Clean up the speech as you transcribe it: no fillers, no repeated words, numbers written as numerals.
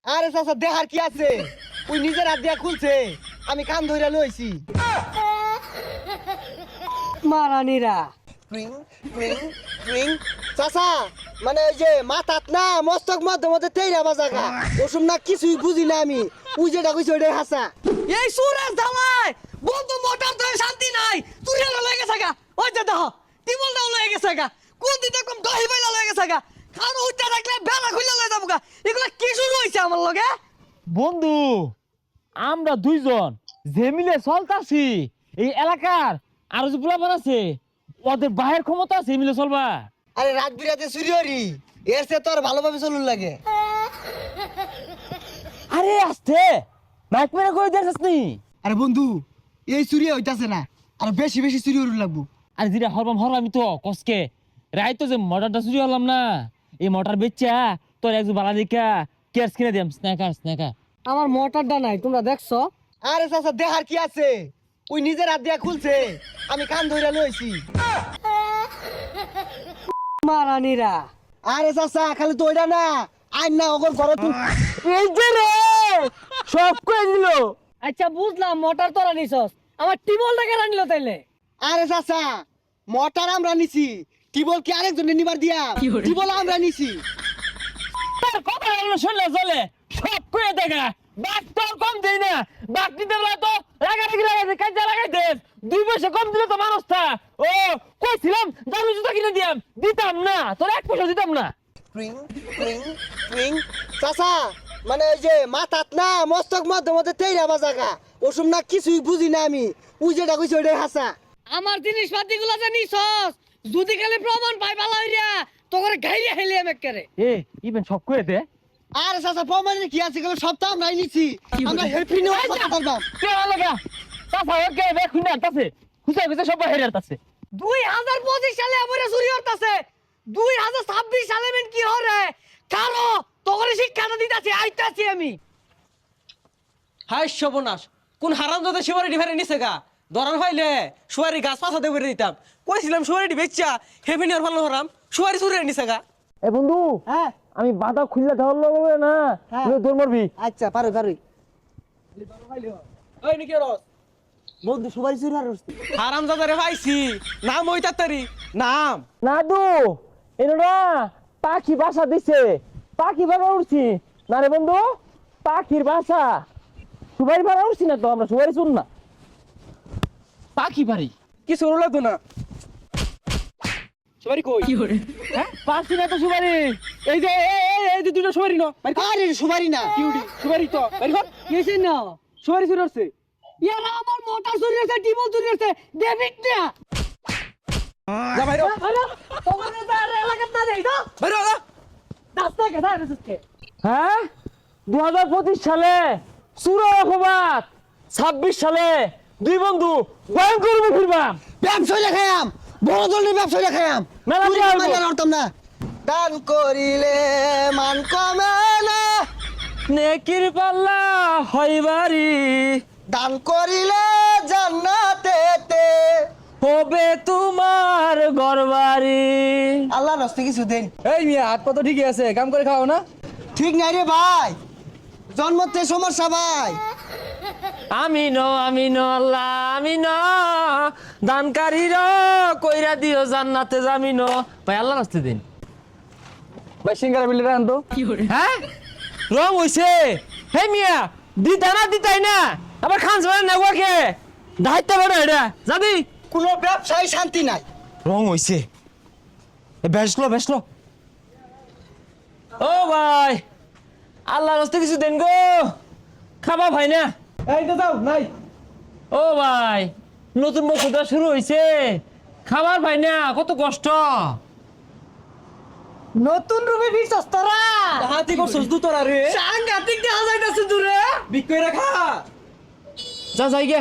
আরে চাচা দেহার কি আছে, ওই নিজের হাত দিয়া খুলছে, আমি কান ধরে লইছি। মারানিরা টুইং টুইং টুইং। চাচা মানে ওই যে মাথাত না মস্তক মধ্যে মধ্যে তেইরা বাজাগা, ওসব না কিছুই বুঝি না আমি, ওই যেটা কইছে ওইটাই হাসা। এই সুরেশ ধামাই বন্ধু মোটর তো শান্তি নাই, তুই লয়ে গেছে গা। ওই যে দেখো টিবলটাও লয়ে গেছে গা, কোন দিন কম দহি বাইলা লয়ে গেছে গা, খানো উঠতে থাকলে বেলা খুলে লয়ে যাবো গা। এগুলা কি শুরু হইছে আমার লগে? বন্ধু আমরা দুইজন যে মিলে চলতাছি এই এলাকার আরো যে পোলাপান আছে ওদের বাহের ক্ষমতা আছে এই মিলে চলবা। আরে রাত বিরাতে চুরি হরি, এর সে তোর ভালোভাবে চলুন লাগে। আরে আস্তে মাইক মেরে কই দেখছিস নি? আরে বন্ধু এই চুরি হইতাছে না, আর বেশি বেশি চুরি হরুন লাগবো। আরে যেটা হরবাম আমি তো কসকে রাই তো যে মোটরটা চুরি হলাম না, এই মোটর বেচা তোর একজন বালা দেখা কেয়ার্স কিনে দিলাম, স্ন্যাকার। আমার মোটরটা নাই, তোমরা দেখছো? আরে চাচা দেহার কি আছে, ওই নিজের হাত দিয়া খুলছে, আমি কান ধরে লইছি। মারানিরা আরে চাচা খালি তো ওইটা না, আইন না ওগর ঘর তুই। এই যে রে সব কই দিল। আচ্ছা বুঝলাম মোটর তোরা নিছস, আমার টিবলটা কেন নিল তাইলে? আরে চাচা মোটর আমরা নিছি, টিবল কি আরেকজনে নিবার দিয়া? টিবল আমরা নিছি। তোর কথা হলো শুনলে চলে, সব কই দেখা বাক তোর কম দেই না, বাক দিতে বলা তো লাগাই কাজে লাগাই দে, 2 পয়সা কম দিলে তো মানুষটা। ও কইছিলাম দামি জুতা কিনে দিতাম না, তোর 1 পয়সা দিতাম না। টুইং টুইং টুইং। চাচা মানে ওই যে মাথাত না মস্তক মধ্যে মধ্যে তেইরা বাজাগা, ওসব না কিছুই বুঝি না আমি, ওই যেটা কইছে ওইটাই হাসা। আমার জিনিসপাতি গুলো যে নিছস, যদি খালি প্রমাণ পাই ভালো হইরা তোরে গাইয়া হেলি আমি করে। এ ইভেন সব কই দে। আরে চাচা প্রমাণের কি আছে, এগুলো সব তো আমরাই নিছি, আমরা হেল্পি নেওয়া কথা বলবাম। কে লাগা চাচা ওকে দেখুন না তাছে খুঁজে সব হেরার তাছে। 2025 সালে আমারে চুরি হতাছে, 2026 সালে মেন কি হরে কারো তোরে শিক্ষাটা দিতাছি আইতাছি আমি। হাই সর্বনাশ, কোন হারামজাদা সুপারিটি ফেরে নিছে গা, ধরার হইলে সুপারি গাছ পাছা দেবে দিতাম, কইছিলাম সুপারিটি বেচ্চা হেভিনিয়ার ভালো হরাম, সুপারি চুরি নিছে গা। এ বন্ধু হ্যাঁ আমি বাধা খুললে ধরল হবে না, হ্যাঁ। তুই দৌড় মারবি। আচ্ছা পারো পারোই। ওই নিকে রস বন্ধু সবাই চুরি আর হারামজাদারে পাইছি, নাম ওই তাড়াতাড়ি নাম। নাদু এনো না পাখি বাসা দিছে, পাখি বাসা উঠছি না রে বন্ধু, পাখির বাসা সুবারি বাসা উঠছি না তো, আমরা সুবারি শুন না পাখি বাড়ি কিছু হলো তো না, সুপারি কই? হ্যাঁ পাচ্ছি না তো সুবারি। এই যে এই যে দুটো সুবারি ন আরে সুপারি না, সুপারি তো বাইর কর, কিছে না সুপারি চুরি হচ্ছে। ইয়ারা আমার মোটর চুরি হইছে, টিবল চুরি হইছে, ডেভিড না যা বাইর হ, হ্যালো তোমরা তো আর এলাকাত না দেই তো বাইর হ যা। রাস্তা কে দাঁড়া আছে। হ্যাঁ 2025 সালে সুরের অপবাদ, 26 সালে দুই বন্ধু ভয়ঙ্কর ফিরবা। ব্যবসা দেখায়াম, বড় ধরনের ব্যবসা দেখায়াম, মেলা চুরি দিয়া হইবো। মাইরা লড়তাম না। দান করিলে মান কমে না, নেকির পাল্লা হইবারি দান করিলে জান্নাতেতে। হবে তোমার ঘরবাড়ি। আল্লাহ রাস্তে কিছু দেন। এই মিয়া হাত পা তো ঠিকই আছে, কাম করে খাও না। ঠিক নাই রে ভাই, জন্মতে সমস্যা ভাই। আমিন আল্লাহ আমিন, দানকারীর কইরা দিও জান্নাতে জামিন। ভাই আল্লাহ রাস্তে দিন। ভাই সিঙ্গারা বিলি রান তো। হ্যাঁ রং হইছে হে মিয়া, দিতাই না আবার খান যাবেন না ওকে দায়িত্ব বেড়া এটা যাবি। কোনো ব্যবসায় শান্তি নাই। রং হইছে বেসলো ও ভাই আল্লাহ রাস্তে কিছু দেন গো, খাবা ভাই না। এই তো যাও নাই। ও ভাই নতুন বছরটা শুরু হইছে, খাবার ভাই না কত কষ্ট। নতুন রূপে বিশ্বস্ত তোরা হাতি করছস দু তোরা রে, সাংঘাতিক দেখা যাইতাছে দূরে। বিক্কই রাখা। যা যাই গে।